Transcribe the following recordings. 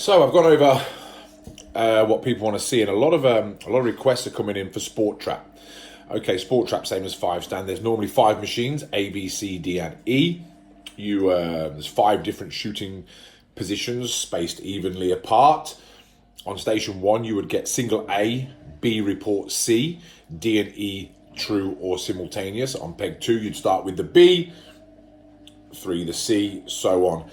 So I've gone over what people want to see, and a lot of requests are coming in for sportrap. Okay, sportrap same as five stand. There's normally 5 machines: A, B, C, D, and E. There's 5 different shooting positions spaced evenly apart. On station 1, you would get single A, B report C, D and E true or simultaneous. On peg 2, you'd start with the B, 3 the C, so on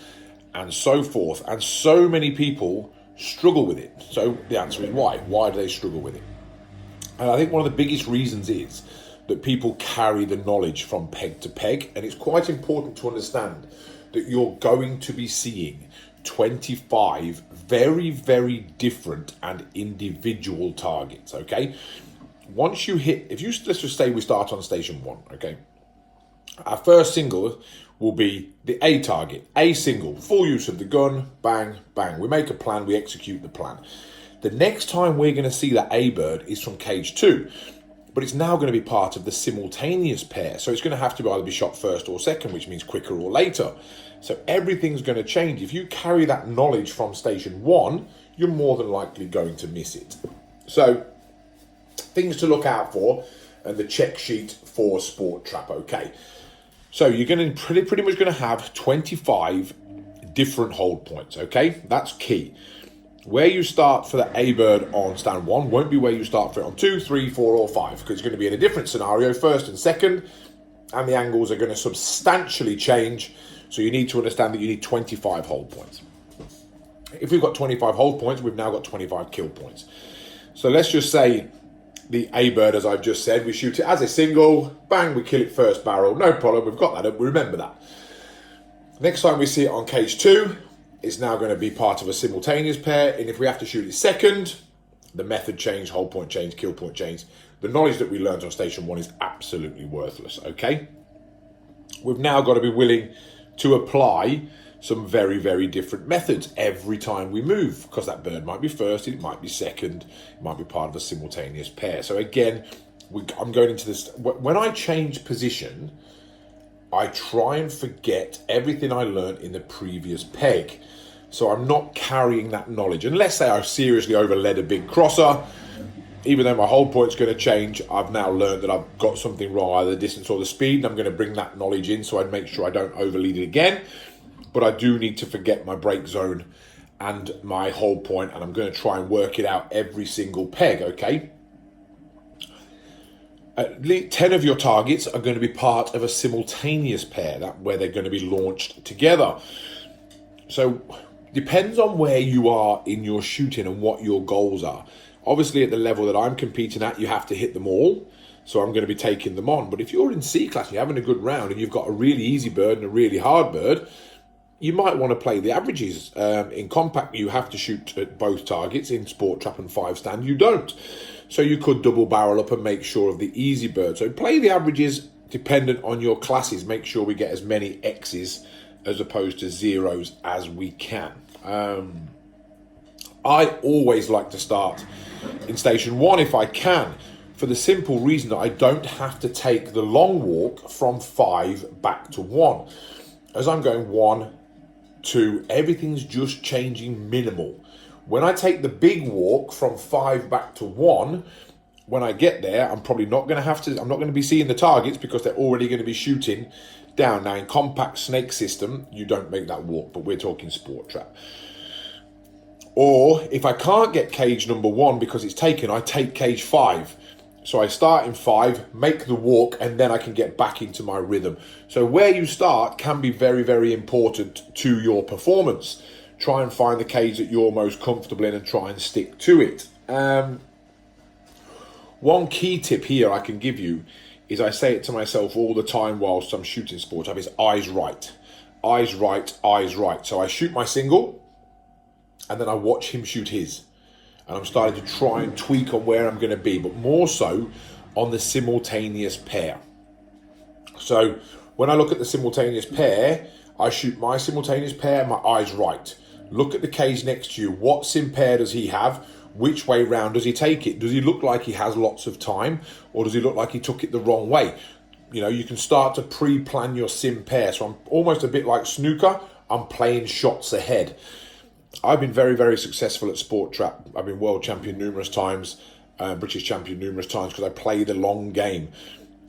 and so forth. And so many people struggle with it. So the answer is why? Why do they struggle with it? And I think one of the biggest reasons is that people carry the knowledge from peg to peg, and it's quite important to understand that you're going to be seeing 25 very, very different and individual targets, okay? Once you hit, let's just say we start on station 1, okay? Our first single will be the A target, A single, full use of the gun, bang, bang. We make a plan, we execute the plan. The next time we're going to see that A bird is from cage 2, but it's now going to be part of the simultaneous pair. So it's going to have to either be shot first or second, which means quicker or later. So everything's going to change. If you carry that knowledge from station 1, you're more than likely going to miss it. So things to look out for, and the check sheet for sportrap, okay? So you're going to pretty much going to have 25 different hold points, okay? That's key. Where you start for the A bird on stand 1 won't be where you start for it on 2, 3, 4, or 5, because it's going to be in a different scenario, first and second, and the angles are going to substantially change. So you need to understand that you need 25 hold points. If we've got 25 hold points, we've now got 25 kill points. So let's just say the A bird, as I've just said, we shoot it as a single, bang, we kill it first barrel, no problem, we've got that, remember that. Next time we see it on cage 2, it's now going to be part of a simultaneous pair, and if we have to shoot it second, the method change, hold point change, kill point change. The knowledge that we learned on station 1 is absolutely worthless, okay? We've now got to be willing to apply some very, very different methods every time we move, because that bird might be first, it might be second, it might be part of a simultaneous pair. So again, I'm going into this, when I change position, I try and forget everything I learned in the previous peg. So I'm not carrying that knowledge. And let's say I seriously overled a big crosser, even though my hold point's going to change, I've now learned that I've got something wrong, either the distance or the speed, and I'm going to bring that knowledge in so I make sure I don't overlead it again. But I do need to forget my break zone and my hold point, and I'm going to try and work it out every single peg, okay? At least 10 of your targets are going to be part of a simultaneous pair, where they're going to be launched together. So depends on where you are in your shooting and what your goals are. Obviously, at the level that I'm competing at, you have to hit them all. So I'm going to be taking them on. But if you're in C class and you're having a good round and you've got a really easy bird and a really hard bird, you might want to play the averages. In compact, you have to shoot at both targets. In sport trap and 5 stand, you don't. So you could double barrel up and make sure of the easy bird. So play the averages dependent on your classes. Make sure we get as many X's as opposed to zeros as we can. I always like to start in station 1 if I can, for the simple reason that I don't have to take the long walk from 5 back to 1. As I'm going 1, 2, everything's just changing minimal. When I take the big walk from 5 back to 1, when I get there, I'm probably not going to have to, I'm not going to be seeing the targets because they're already going to be shooting down. Now in compact snake system, you don't make that walk, but we're talking sport trap. Or if I can't get cage number 1 because it's taken, I take cage 5. So I start in 5, make the walk, and then I can get back into my rhythm. So where you start can be very, very important to your performance. Try and find the cage that you're most comfortable in and try and stick to it. One key tip here I can give you is, I say it to myself all the time whilst I'm shooting sport, is eyes right. Eyes right, eyes right. So I shoot my single, and then I watch him shoot his. And I'm starting to try and tweak on where I'm going to be, but more so on the simultaneous pair. So when I look at the simultaneous pair, I shoot my simultaneous pair, my eyes right. Look at the cage next to you. What sim pair does he have? Which way round does he take it? Does he look like he has lots of time, or does he look like he took it the wrong way? You know, you can start to pre-plan your sim pair. So I'm almost a bit like snooker. I'm playing shots ahead. I've been very, very successful at Sport Trap. I've been world champion numerous times, British champion numerous times, because I play the long game.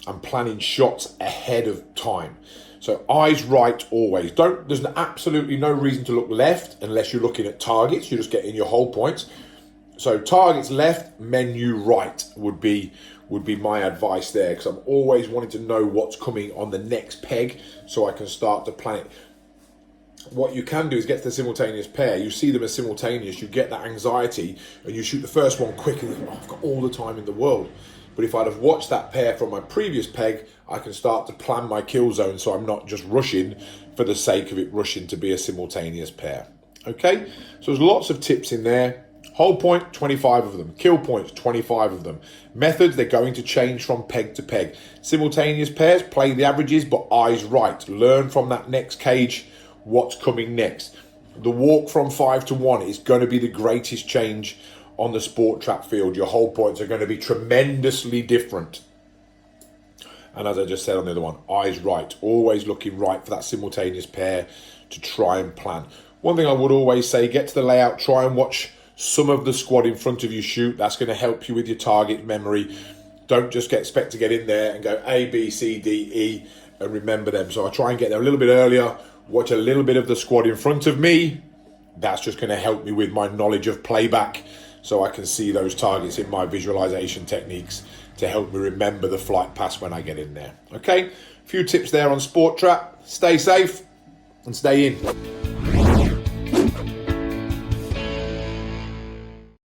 I'm planning shots ahead of time. So eyes right always. There's absolutely no reason to look left unless you're looking at targets. You're just getting your whole points. So targets left, menu right would be my advice there, because I'm always wanting to know what's coming on the next peg so I can start to plan it. What you can do is get to the simultaneous pair. You see them as simultaneous, you get that anxiety, and you shoot the first one quick and think, oh, I've got all the time in the world. But if I'd have watched that pair from my previous peg, I can start to plan my kill zone so I'm not just rushing for the sake of it rushing to be a simultaneous pair. Okay, so there's lots of tips in there. Hold point, 25 of them. Kill points, 25 of them. Methods, they're going to change from peg to peg. Simultaneous pairs, play the averages, but eyes right. Learn from that next cage what's coming next. The walk from 5 to 1 is going to be the greatest change on the Sport Trap field. Your hold points are going to be tremendously different. And as I just said on the other one, eyes right. Always looking right for that simultaneous pair to try and plan. One thing I would always say, get to the layout, try and watch some of the squad in front of you shoot. That's going to help you with your target memory. Don't just expect to get in there and go A, B, C, D, E and remember them. So I try and get there a little bit earlier, watch a little bit of the squad in front of me. That's just going to help me with my knowledge of playback, so I can see those targets in my visualization techniques to help me remember the flight pass when I get in there. Okay, a few tips there on Sport Trap. Stay safe and stay in.